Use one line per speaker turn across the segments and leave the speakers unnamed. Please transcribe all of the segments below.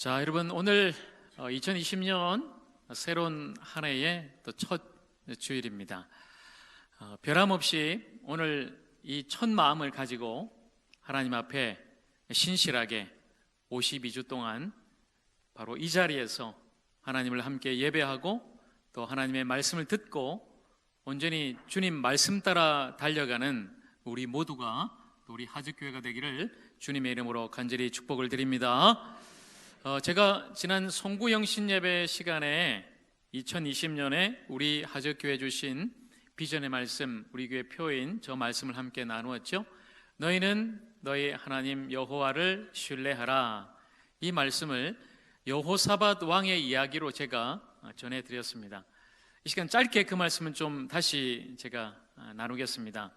자, 여러분 오늘 2020년 새로운 한 해의 또 첫 주일입니다. 변함없이 오늘 이 첫 마음을 가지고 하나님 앞에 신실하게 52주 동안 바로 이 자리에서 하나님을 함께 예배하고 또 하나님의 말씀을 듣고 온전히 주님 말씀 따라 달려가는 우리 모두가 또 우리 하즈교회가 되기를 주님의 이름으로 간절히 축복을 드립니다. 제가 지난 송구영신 예배 시간에 2020년에 우리 하즈교회 주신 비전의 말씀, 우리 교회 표인 저 말씀을 함께 나누었죠. 너희는 너희 하나님 여호와를 신뢰하라. 이 말씀을 여호사밧 왕의 이야기로 제가 전해드렸습니다. 이 시간 짧게 그 말씀은 좀 다시 제가 나누겠습니다.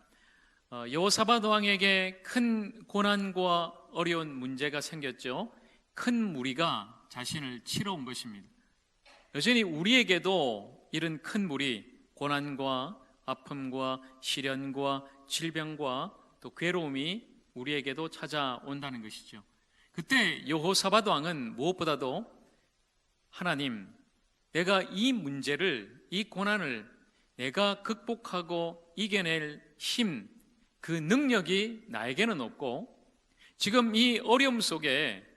여호사밧 왕에게 큰 고난과 어려운 문제가 생겼죠. 큰 무리가 자신을 치러 온 것입니다. 여전히 우리에게도 이런 큰 무리, 고난과 아픔과 시련과 질병과 또 괴로움이 우리에게도 찾아온다는 것이죠. 그때 여호사밧 왕은 무엇보다도 하나님, 내가 이 문제를, 이 고난을 내가 극복하고 이겨낼 힘, 그 능력이 나에게는 없고 지금 이 어려움 속에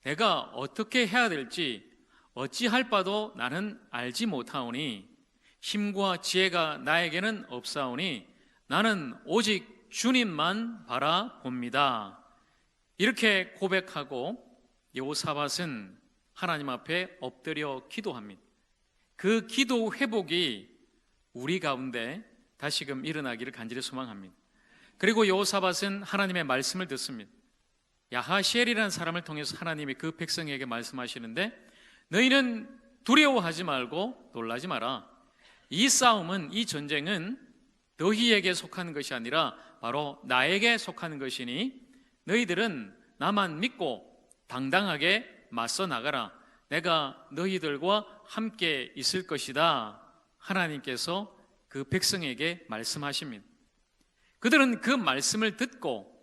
내가 어떻게 해야 될지 어찌할 바도 나는 알지 못하오니 힘과 지혜가 나에게는 없사오니 나는 오직 주님만 바라봅니다. 이렇게 고백하고 여호사밧은 하나님 앞에 엎드려 기도합니다. 그 기도 회복이 우리 가운데 다시금 일어나기를 간절히 소망합니다. 그리고 여호사밧은 하나님의 말씀을 듣습니다. 야하시엘이라는 사람을 통해서 하나님이 그 백성에게 말씀하시는데 너희는 두려워하지 말고 놀라지 마라. 이 싸움은, 이 전쟁은 너희에게 속하는 것이 아니라 바로 나에게 속하는 것이니 너희들은 나만 믿고 당당하게 맞서 나가라. 내가 너희들과 함께 있을 것이다. 하나님께서 그 백성에게 말씀하십니다. 그들은 그 말씀을 듣고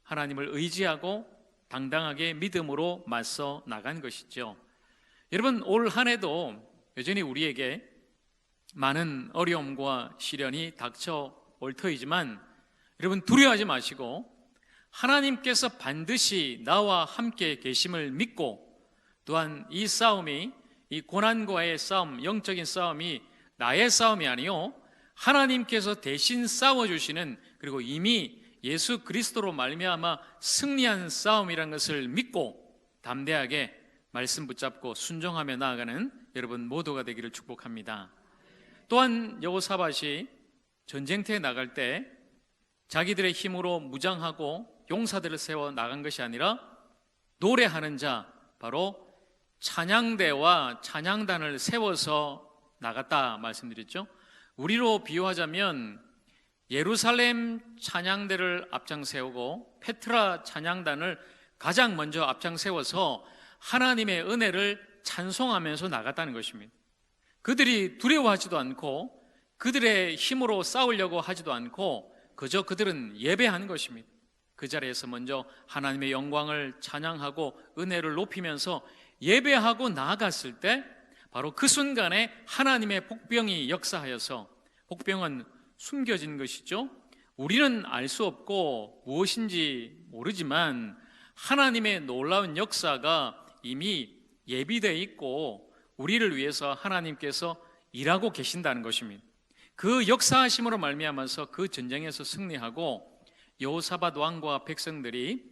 하나님을 의지하고 당당하게 믿음으로 맞서 나간 것이죠. 여러분, 올 한 해도 여전히 우리에게 많은 어려움과 시련이 닥쳐올 터이지만 여러분 두려워하지 마시고 하나님께서 반드시 나와 함께 계심을 믿고 또한 이 싸움이, 이 고난과의 싸움, 영적인 싸움이 나의 싸움이 아니요 하나님께서 대신 싸워주시는, 그리고 이미 예수 그리스도로 말미암아 승리한 싸움이라는 것을 믿고 담대하게 말씀 붙잡고 순종하며 나아가는 여러분 모두가 되기를 축복합니다. 또한 여호사밧이 전쟁터에 나갈 때 자기들의 힘으로 무장하고 용사들을 세워 나간 것이 아니라 노래하는 자, 바로 찬양대와 찬양단을 세워서 나갔다 말씀드렸죠. 우리로 비유하자면 예루살렘 찬양대를 앞장 세우고 페트라 찬양단을 가장 먼저 앞장 세워서 하나님의 은혜를 찬송하면서 나갔다는 것입니다. 그들이 두려워하지도 않고 그들의 힘으로 싸우려고 하지도 않고 그저 그들은 예배하는 것입니다. 그 자리에서 먼저 하나님의 영광을 찬양하고 은혜를 높이면서 예배하고 나아갔을 때 바로 그 순간에 하나님의 복병이 역사하여서, 복병은 숨겨진 것이죠. 우리는 알 수 없고 무엇인지 모르지만 하나님의 놀라운 역사가 이미 예비되어 있고 우리를 위해서 하나님께서 일하고 계신다는 것입니다. 그 역사하심으로 말미암아서 그 전쟁에서 승리하고 여호사밧 왕과 백성들이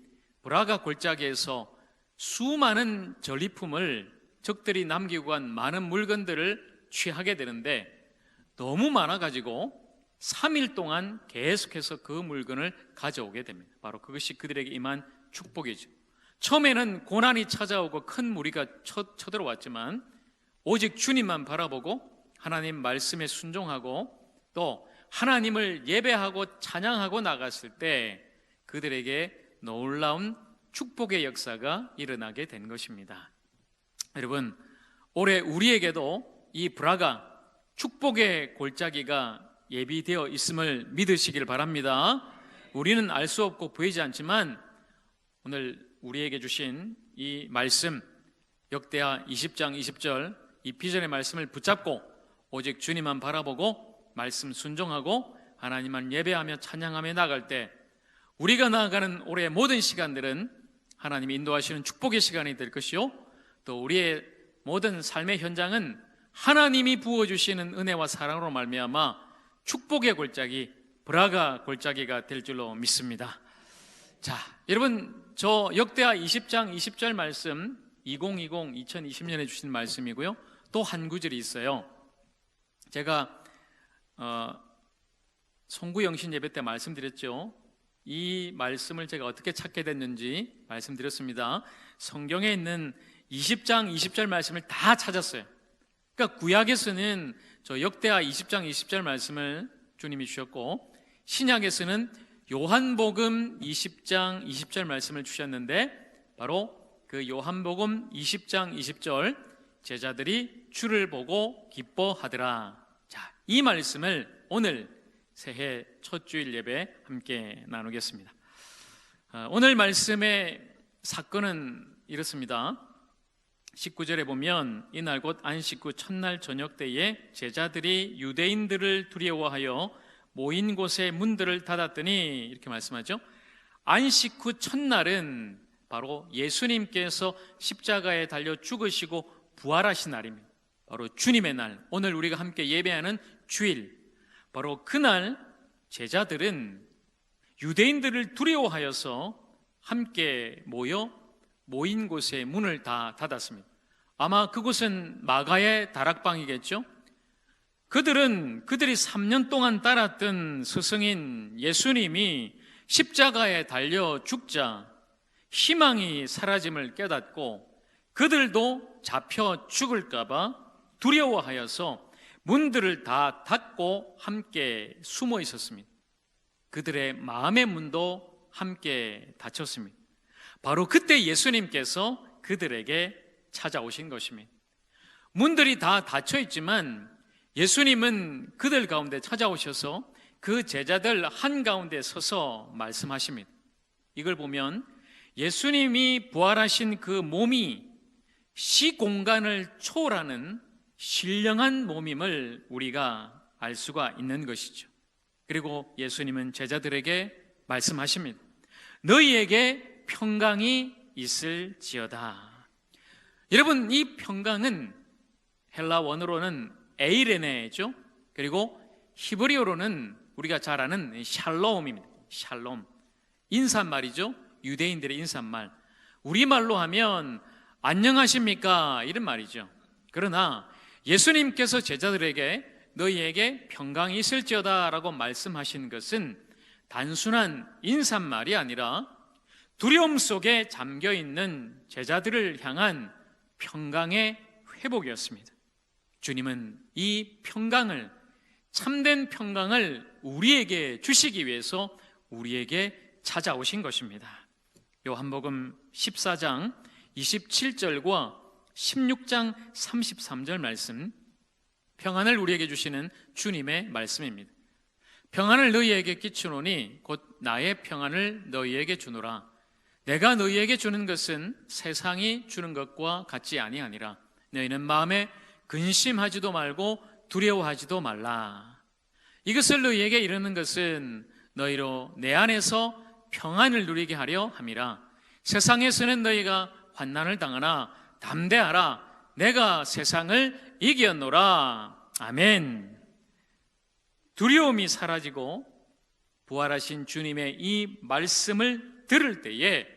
브라가 골짜기에서 수많은 전리품을, 적들이 남기고 간 많은 물건들을 취하게 되는데 너무 많아가지고 3일 동안 계속해서 그 물건을 가져오게 됩니다. 바로 그것이 그들에게 임한 축복이죠. 처음에는 고난이 찾아오고 큰 무리가 쳐들어왔지만 오직 주님만 바라보고 하나님 말씀에 순종하고 또 하나님을 예배하고 찬양하고 나갔을 때 그들에게 놀라운 축복의 역사가 일어나게 된 것입니다. 여러분, 올해 우리에게도 이 브라가 축복의 골짜기가 예비되어 있음을 믿으시길 바랍니다. 우리는 알 수 없고 보이지 않지만 오늘 우리에게 주신 이 말씀, 역대하 20장 20절 이 비전의 말씀을 붙잡고 오직 주님만 바라보고 말씀 순종하고 하나님만 예배하며 찬양하며 나갈 때 우리가 나아가는 올해의 모든 시간들은 하나님이 인도하시는 축복의 시간이 될 것이요, 또 우리의 모든 삶의 현장은 하나님이 부어주시는 은혜와 사랑으로 말미암아 축복의 골짜기, 브라가 골짜기가 될 줄로 믿습니다. 자, 여러분, 저 역대하 20장 20절 말씀 2020년에 주신 말씀이고요, 또 한 구절이 있어요. 제가 송구영신 예배 때 말씀드렸죠. 이 말씀을 제가 어떻게 찾게 됐는지 말씀드렸습니다. 성경에 있는 20장 20절 말씀을 다 찾았어요. 그러니까 구약에서는 저 역대하 20장 20절 말씀을 주님이 주셨고, 신약에서는 요한복음 20장 20절 말씀을 주셨는데, 바로 그 요한복음 20장 20절 제자들이 주를 보고 기뻐하더라. 자, 이 말씀을 오늘 새해 첫 주일 예배 함께 나누겠습니다. 오늘 말씀의 사건은 이렇습니다. 19절에 보면 이날 곧 안식 후 첫날 저녁 때에 제자들이 유대인들을 두려워하여 모인 곳의 문들을 닫았더니, 이렇게 말씀하죠. 안식 후 첫날은 바로 예수님께서 십자가에 달려 죽으시고 부활하신 날입니다. 바로 주님의 날, 오늘 우리가 함께 예배하는 주일, 바로 그날 제자들은 유대인들을 두려워하여서 함께 모인 곳의 문을 다 닫았습니다. 아마 그곳은 마가의 다락방이겠죠. 그들이 3년 동안 따랐던 스승인 예수님이 십자가에 달려 죽자 희망이 사라짐을 깨닫고 그들도 잡혀 죽을까봐 두려워하여서 문들을 다 닫고 함께 숨어 있었습니다. 그들의 마음의 문도 함께 닫혔습니다. 바로 그때 예수님께서 그들에게 찾아오신 것입니다. 문들이 다 닫혀 있지만 예수님은 그들 가운데 찾아오셔서 그 제자들 한가운데 서서 말씀하십니다. 이걸 보면 예수님이 부활하신 그 몸이 시공간을 초월하는 신령한 몸임을 우리가 알 수가 있는 것이죠. 그리고 예수님은 제자들에게 말씀하십니다. 너희에게 평강이 있을지어다. 여러분, 이 평강은 헬라 원어로는 에이레네죠. 그리고 히브리어로는 우리가 잘 아는 샬롬입니다. 샬롬, 인사말이죠. 유대인들의 인사말. 우리말로 하면 안녕하십니까 이런 말이죠. 그러나 예수님께서 제자들에게 너희에게 평강이 있을지어다 라고 말씀하신 것은 단순한 인사말이 아니라 두려움 속에 잠겨있는 제자들을 향한 평강의 회복이었습니다. 주님은 이 평강을, 참된 평강을 우리에게 주시기 위해서 우리에게 찾아오신 것입니다. 요한복음 14장 27절과 16장 33절 말씀, 평안을 우리에게 주시는 주님의 말씀입니다. 평안을 너희에게 끼치노니 곧 나의 평안을 너희에게 주노라. 내가 너희에게 주는 것은 세상이 주는 것과 같지 아니하니라. 너희는 마음에 근심하지도 말고 두려워하지도 말라. 이것을 너희에게 이르는 것은 너희로 내 안에서 평안을 누리게 하려 함이라. 세상에서는 너희가 환난을 당하나 담대하라. 내가 세상을 이겼노라. 아멘. 두려움이 사라지고 부활하신 주님의 이 말씀을 들을 때에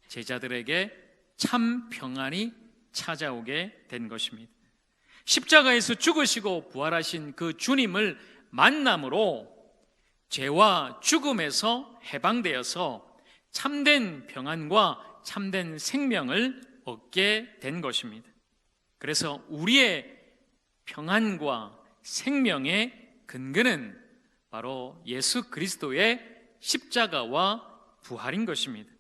제자들에게 참 평안이 찾아오게 된 것입니다. 십자가에서 죽으시고 부활하신 그 주님을 만남으로 죄와 죽음에서 해방되어서 참된 평안과 참된 생명을 얻게 된 것입니다. 그래서 우리의 평안과 생명의 근거는 바로 예수 그리스도의 십자가와 부활인 것입니다.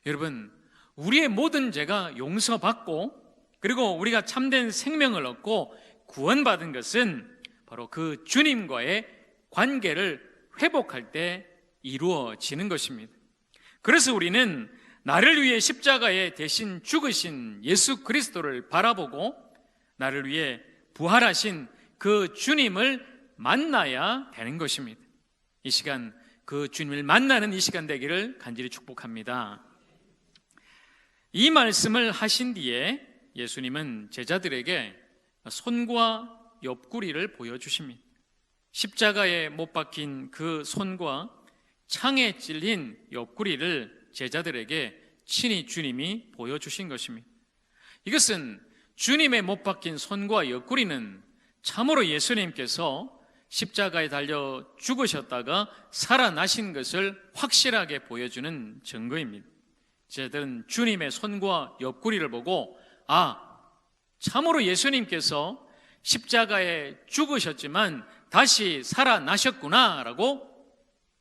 여러분, 우리의 모든 죄가 용서받고 그리고 우리가 참된 생명을 얻고 구원받은 것은 바로 그 주님과의 관계를 회복할 때 이루어지는 것입니다. 그래서 우리는 나를 위해 십자가에 대신 죽으신 예수 그리스도를 바라보고 나를 위해 부활하신 그 주님을 만나야 되는 것입니다. 이 시간 그 주님을 만나는 이 시간 되기를 간절히 축복합니다. 이 말씀을 하신 뒤에 예수님은 제자들에게 손과 옆구리를 보여주십니다. 십자가에 못 박힌 그 손과 창에 찔린 옆구리를 제자들에게 친히 주님이 보여주신 것입니다. 이것은 주님의 못 박힌 손과 옆구리는 참으로 예수님께서 십자가에 달려 죽으셨다가 살아나신 것을 확실하게 보여주는 증거입니다. 제자들은 주님의 손과 옆구리를 보고 참으로 예수님께서 십자가에 죽으셨지만 다시 살아나셨구나 라고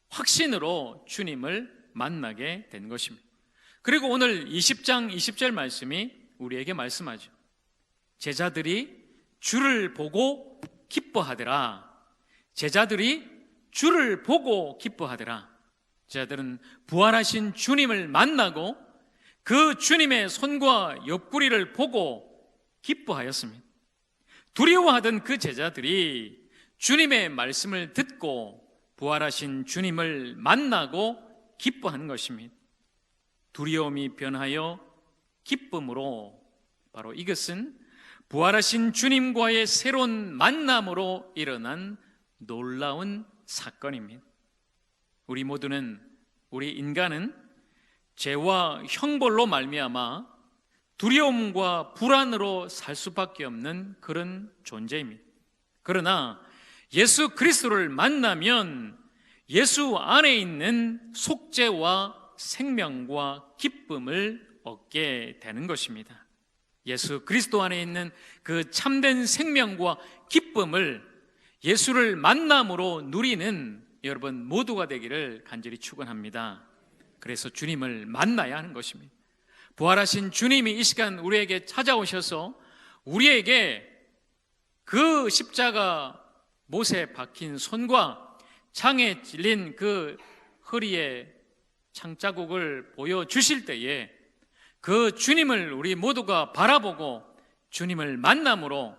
확신으로 주님을 만나게 된 것입니다. 그리고 오늘 20장 20절 말씀이 우리에게 말씀하죠. 제자들이 주를 보고 기뻐하더라. 제자들이 주를 보고 기뻐하더라. 제자들은 부활하신 주님을 만나고 그 주님의 손과 옆구리를 보고 기뻐하였습니다. 두려워하던 그 제자들이 주님의 말씀을 듣고 부활하신 주님을 만나고 기뻐하는 것입니다. 두려움이 변하여 기쁨으로, 바로 이것은 부활하신 주님과의 새로운 만남으로 일어난 놀라운 사건입니다. 우리 인간은 죄와 형벌로 말미암아 두려움과 불안으로 살 수밖에 없는 그런 존재입니다. 그러나 예수 그리스도를 만나면 예수 안에 있는 속죄와 생명과 기쁨을 얻게 되는 것입니다. 예수 그리스도 안에 있는 그 참된 생명과 기쁨을 예수를 만남으로 누리는 여러분 모두가 되기를 간절히 축원합니다. 그래서 주님을 만나야 하는 것입니다. 부활하신 주님이 이 시간 우리에게 찾아오셔서 우리에게 그 십자가 못에 박힌 손과 창에 찔린 그 허리에 창자국을 보여주실 때에 그 주님을 우리 모두가 바라보고 주님을 만남으로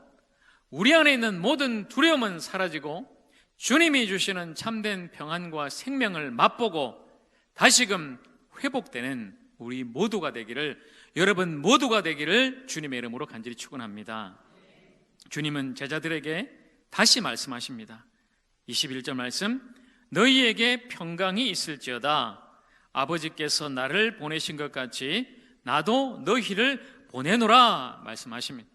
우리 안에 있는 모든 두려움은 사라지고 주님이 주시는 참된 평안과 생명을 맛보고 다시금 회복되는 우리 모두가 되기를, 여러분 모두가 되기를 주님의 이름으로 간절히 축원합니다. 주님은 제자들에게 다시 말씀하십니다. 21절 말씀, 너희에게 평강이 있을지어다. 아버지께서 나를 보내신 것 같이 나도 너희를 보내노라 말씀하십니다.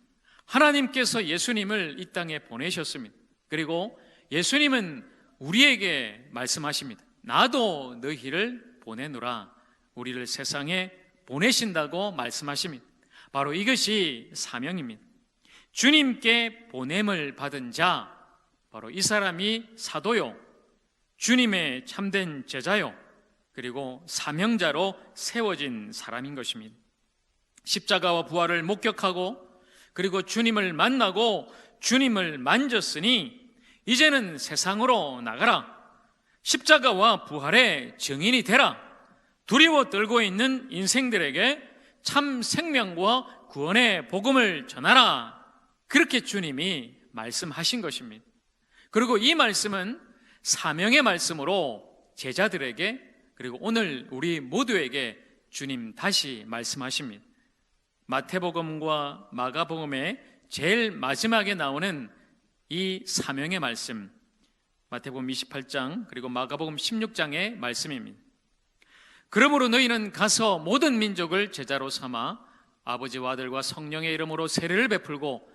하나님께서 예수님을 이 땅에 보내셨습니다. 그리고 예수님은 우리에게 말씀하십니다. 나도 너희를 보내노라. 우리를 세상에 보내신다고 말씀하십니다. 바로 이것이 사명입니다. 주님께 보냄을 받은 자, 바로 이 사람이 사도요, 주님의 참된 제자요, 그리고 사명자로 세워진 사람인 것입니다. 십자가와 부활을 목격하고 그리고 주님을 만나고 주님을 만졌으니 이제는 세상으로 나가라. 십자가와 부활의 증인이 되라. 두려워 떨고 있는 인생들에게 참 생명과 구원의 복음을 전하라. 그렇게 주님이 말씀하신 것입니다. 그리고 이 말씀은 사명의 말씀으로 제자들에게, 그리고 오늘 우리 모두에게 주님 다시 말씀하십니다. 마태복음과 마가복음의 제일 마지막에 나오는 이 사명의 말씀, 마태복음 28장 그리고 마가복음 16장의 말씀입니다. 그러므로 너희는 가서 모든 민족을 제자로 삼아 아버지와 아들과 성령의 이름으로 세례를 베풀고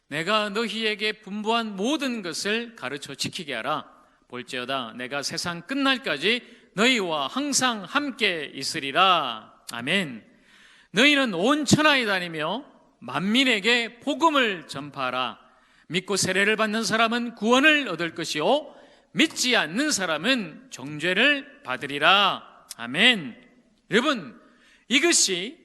내가 너희에게 분부한 모든 것을 가르쳐 지키게 하라. 볼지어다 내가 세상 끝날까지 너희와 항상 함께 있으리라. 아멘. 너희는 온 천하에 다니며 만민에게 복음을 전파하라. 믿고 세례를 받는 사람은 구원을 얻을 것이요 믿지 않는 사람은 정죄를 받으리라. 아멘. 여러분, 이것이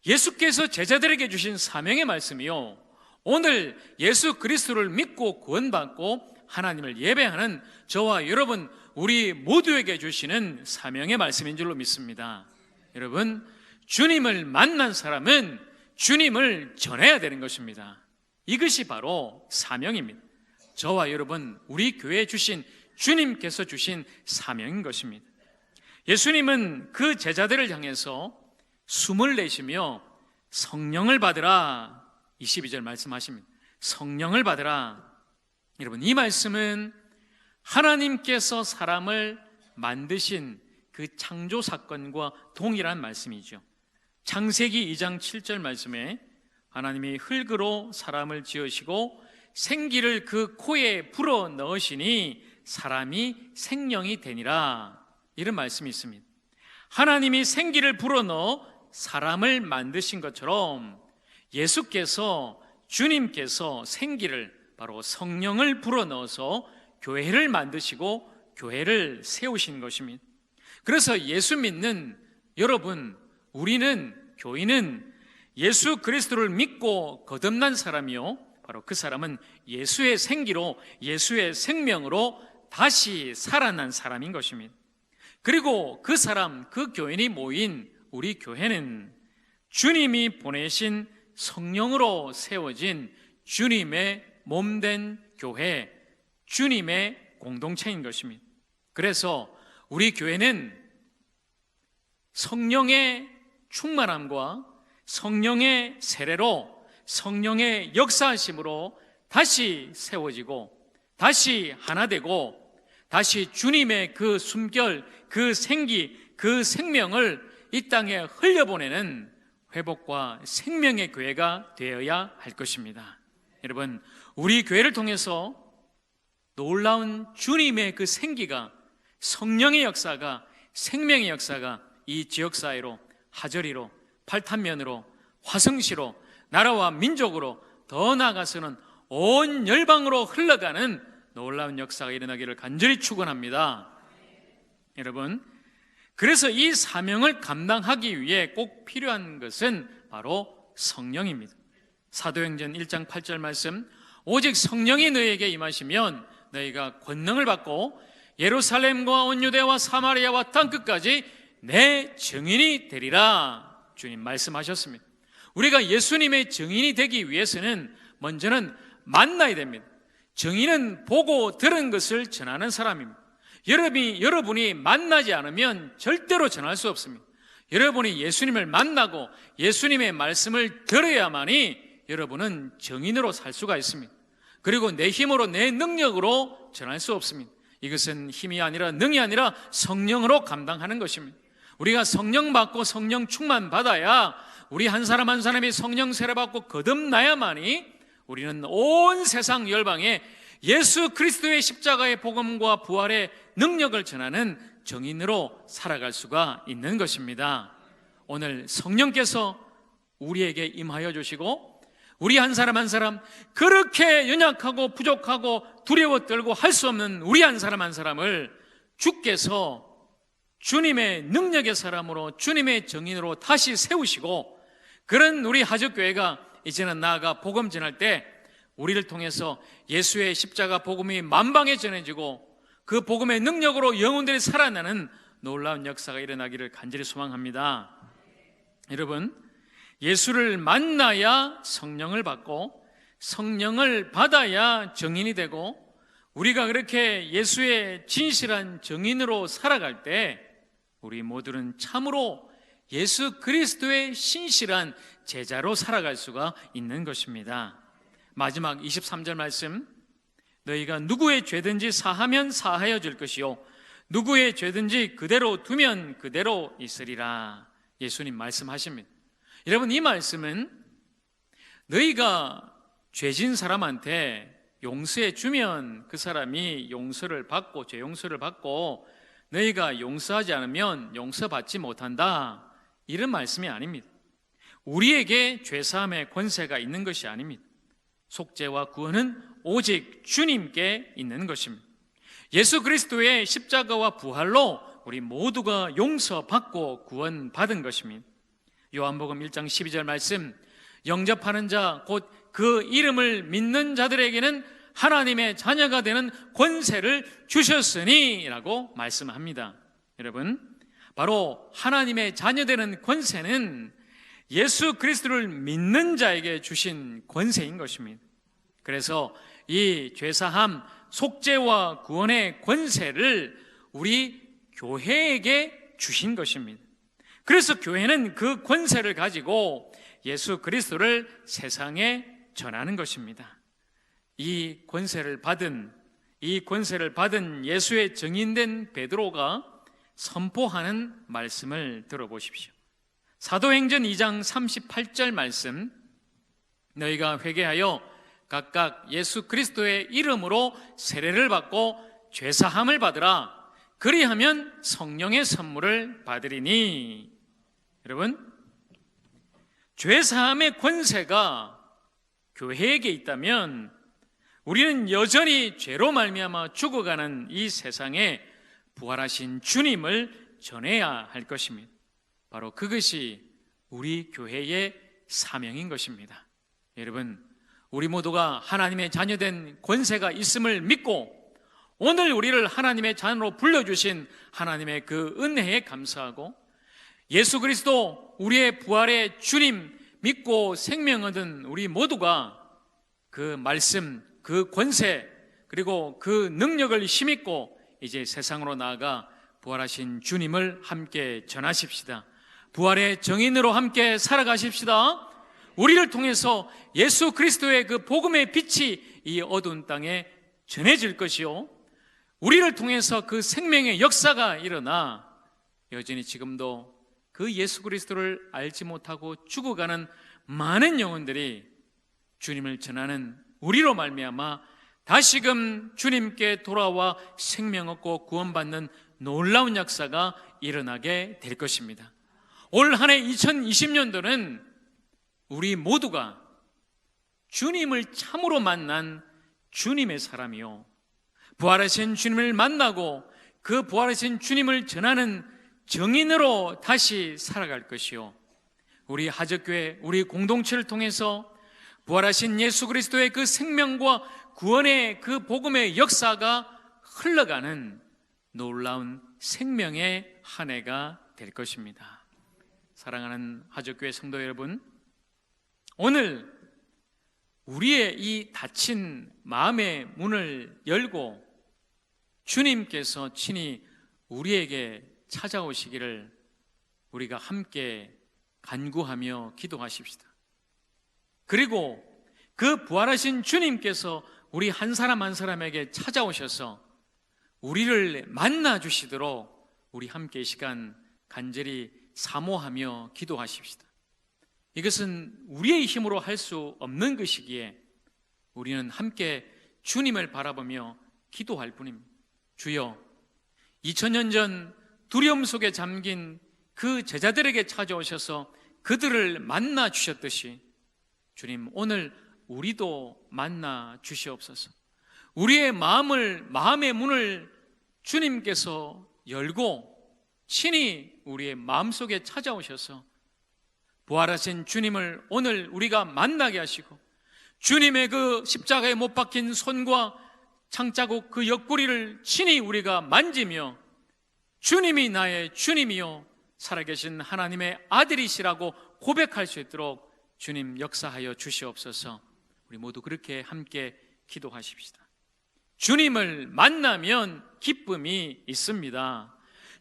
예수께서 제자들에게 주신 사명의 말씀이요, 오늘 예수 그리스도를 믿고 구원받고 하나님을 예배하는 저와 여러분 우리 모두에게 주시는 사명의 말씀인 줄로 믿습니다. 여러분, 주님을 만난 사람은 주님을 전해야 되는 것입니다. 이것이 바로 사명입니다. 저와 여러분, 우리 교회에 주신 주님께서 주신 사명인 것입니다. 예수님은 그 제자들을 향해서 숨을 내쉬며 성령을 받으라, 22절 말씀하십니다. 성령을 받으라. 여러분, 이 말씀은 하나님께서 사람을 만드신 그 창조 사건과 동일한 말씀이죠. 창세기 2장 7절 말씀에 하나님이 흙으로 사람을 지으시고 생기를 그 코에 불어 넣으시니 사람이 생명이 되니라, 이런 말씀이 있습니다. 하나님이 생기를 불어넣어 사람을 만드신 것처럼 예수께서, 주님께서 생기를, 바로 성령을 불어넣어서 교회를 만드시고 교회를 세우신 것입니다. 그래서 예수 믿는 여러분, 우리는, 교인은 예수 그리스도를 믿고 거듭난 사람이요, 바로 그 사람은 예수의 생기로, 예수의 생명으로 다시 살아난 사람인 것입니다. 그리고 그 사람, 그 교인이 모인 우리 교회는 주님이 보내신 성령으로 세워진 주님의 몸된 교회, 주님의 공동체인 것입니다. 그래서 우리 교회는 성령의 충만함과 성령의 세례로, 성령의 역사하심으로 다시 세워지고, 다시 하나 되고, 다시 주님의 그 숨결, 그 생기, 그 생명을 이 땅에 흘려보내는 회복과 생명의 교회가 되어야 할 것입니다. 여러분, 우리 교회를 통해서 놀라운 주님의 그 생기가, 성령의 역사가, 생명의 역사가 이 지역사회로, 하저리로, 팔탄면으로, 화성시로, 나라와 민족으로, 더 나아가서는 온 열방으로 흘러가는 놀라운 역사가 일어나기를 간절히 축원합니다. 여러분, 그래서 이 사명을 감당하기 위해 꼭 필요한 것은 바로 성령입니다. 사도행전 1장 8절 말씀, 오직 성령이 너희에게 임하시면 너희가 권능을 받고 예루살렘과 온 유대와 사마리아와 땅끝까지 내 증인이 되리라, 주님 말씀하셨습니다. 우리가 예수님의 증인이 되기 위해서는 먼저는 만나야 됩니다. 증인은 보고 들은 것을 전하는 사람입니다. 여러분이 만나지 않으면 절대로 전할 수 없습니다. 여러분이 예수님을 만나고 예수님의 말씀을 들어야만이 여러분은 증인으로 살 수가 있습니다. 그리고 내 힘으로, 내 능력으로 전할 수 없습니다. 이것은 힘이 아니라, 능이 아니라 성령으로 감당하는 것입니다. 우리가 성령 받고 성령 충만 받아야, 우리 한 사람 한 사람이 성령 세례 받고 거듭나야만이 우리는 온 세상 열방에 예수 그리스도의 십자가의 복음과 부활의 능력을 전하는 증인으로 살아갈 수가 있는 것입니다. 오늘 성령께서 우리에게 임하여 주시고, 우리 한 사람 한 사람, 그렇게 연약하고 부족하고 두려워 떨고 할 수 없는 우리 한 사람 한 사람을 주께서 주님의 능력의 사람으로, 주님의 증인으로 다시 세우시고, 그런 우리 하적교회가 이제는 나아가 복음 전할 때 우리를 통해서 예수의 십자가 복음이 만방에 전해지고 그 복음의 능력으로 영혼들이 살아나는 놀라운 역사가 일어나기를 간절히 소망합니다. 여러분, 예수를 만나야 성령을 받고, 성령을 받아야 증인이 되고, 우리가 그렇게 예수의 진실한 증인으로 살아갈 때 우리 모두는 참으로 예수 그리스도의 신실한 제자로 살아갈 수가 있는 것입니다. 마지막 23절 말씀, 너희가 누구의 죄든지 사하면 사하여 줄 것이요 누구의 죄든지 그대로 두면 그대로 있으리라, 예수님 말씀하십니다. 여러분, 이 말씀은 너희가 죄진 사람한테 용서해 주면 그 사람이 용서를 받고, 죄 용서를 받고, 너희가 용서하지 않으면 용서받지 못한다, 이런 말씀이 아닙니다. 우리에게 죄사함의 권세가 있는 것이 아닙니다. 속죄와 구원은 오직 주님께 있는 것입니다. 예수 그리스도의 십자가와 부활로 우리 모두가 용서받고 구원받은 것입니다. 요한복음 1장 12절 말씀, 영접하는 자, 곧 그 이름을 믿는 자들에게는 하나님의 자녀가 되는 권세를 주셨으니 라고 말씀합니다. 여러분, 바로 하나님의 자녀되는 권세는 예수 그리스도를 믿는 자에게 주신 권세인 것입니다. 그래서 이 죄사함, 속죄와 구원의 권세를 우리 교회에게 주신 것입니다. 그래서 교회는 그 권세를 가지고 예수 그리스도를 세상에 전하는 것입니다. 이 권세를 받은 예수의 증인된 베드로가 선포하는 말씀을 들어보십시오. 사도행전 2장 38절 말씀, 너희가 회개하여 각각 예수 그리스도의 이름으로 세례를 받고 죄사함을 받으라. 그리하면 성령의 선물을 받으리니. 여러분, 죄사함의 권세가 교회에게 있다면 우리는 여전히 죄로 말미암아 죽어가는 이 세상에 부활하신 주님을 전해야 할 것입니다. 바로 그것이 우리 교회의 사명인 것입니다. 여러분, 우리 모두가 하나님의 자녀된 권세가 있음을 믿고 오늘 우리를 하나님의 자녀로 불러주신 하나님의 그 은혜에 감사하고 예수 그리스도 우리의 부활의 주님 믿고 생명 얻은 우리 모두가 그 말씀, 그 권세 그리고 그 능력을 힘입고 이제 세상으로 나아가 부활하신 주님을 함께 전하십시다. 부활의 정인으로 함께 살아가십시다. 우리를 통해서 예수 그리스도의 그 복음의 빛이 이 어두운 땅에 전해질 것이요, 우리를 통해서 그 생명의 역사가 일어나 여전히 지금도 그 예수 그리스도를 알지 못하고 죽어가는 많은 영혼들이 주님을 전하는 우리로 말미암아 다시금 주님께 돌아와 생명 얻고 구원받는 놀라운 역사가 일어나게 될 것입니다. 올 한 해 2020년도는 우리 모두가 주님을 참으로 만난 주님의 사람이요, 부활하신 주님을 만나고 그 부활하신 주님을 전하는 정인으로 다시 살아갈 것이요, 우리 하적교회, 우리 공동체를 통해서 부활하신 예수 그리스도의 그 생명과 구원의 그 복음의 역사가 흘러가는 놀라운 생명의 한 해가 될 것입니다. 사랑하는 하적교회 성도 여러분, 오늘 우리의 이 닫힌 마음의 문을 열고 주님께서 친히 우리에게 찾아오시기를 우리가 함께 간구하며 기도하십시다. 그리고 그 부활하신 주님께서 우리 한 사람 한 사람에게 찾아오셔서 우리를 만나 주시도록 우리 함께 이 시간 간절히 사모하며 기도하십시다. 이것은 우리의 힘으로 할 수 없는 것이기에 우리는 함께 주님을 바라보며 기도할 뿐입니다. 주여, 2000년 전 두려움 속에 잠긴 그 제자들에게 찾아오셔서 그들을 만나 주셨듯이 주님, 오늘 우리도 만나 주시옵소서. 우리의 마음의 문을 주님께서 열고 친히 우리의 마음속에 찾아오셔서 부활하신 주님을 오늘 우리가 만나게 하시고 주님의 그 십자가에 못 박힌 손과 창자국 그 옆구리를 친히 우리가 만지며 주님이 나의 주님이요 살아계신 하나님의 아들이시라고 고백할 수 있도록 주님 역사하여 주시옵소서. 우리 모두 그렇게 함께 기도하십시다. 주님을 만나면 기쁨이 있습니다.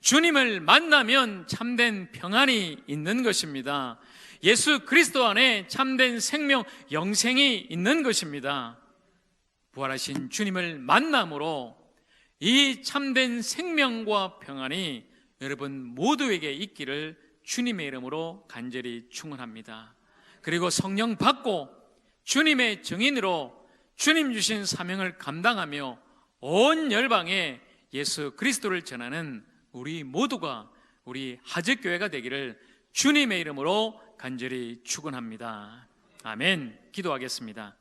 주님을 만나면 참된 평안이 있는 것입니다. 예수 그리스도 안에 참된 생명, 영생이 있는 것입니다. 부활하신 주님을 만남으로 이 참된 생명과 평안이 여러분 모두에게 있기를 주님의 이름으로 간절히 축원합니다. 그리고 성령 받고 주님의 증인으로 주님 주신 사명을 감당하며 온 열방에 예수 그리스도를 전하는 우리 모두가 우리 하적교회가 되기를 주님의 이름으로 간절히 축원합니다. 아멘. 기도하겠습니다.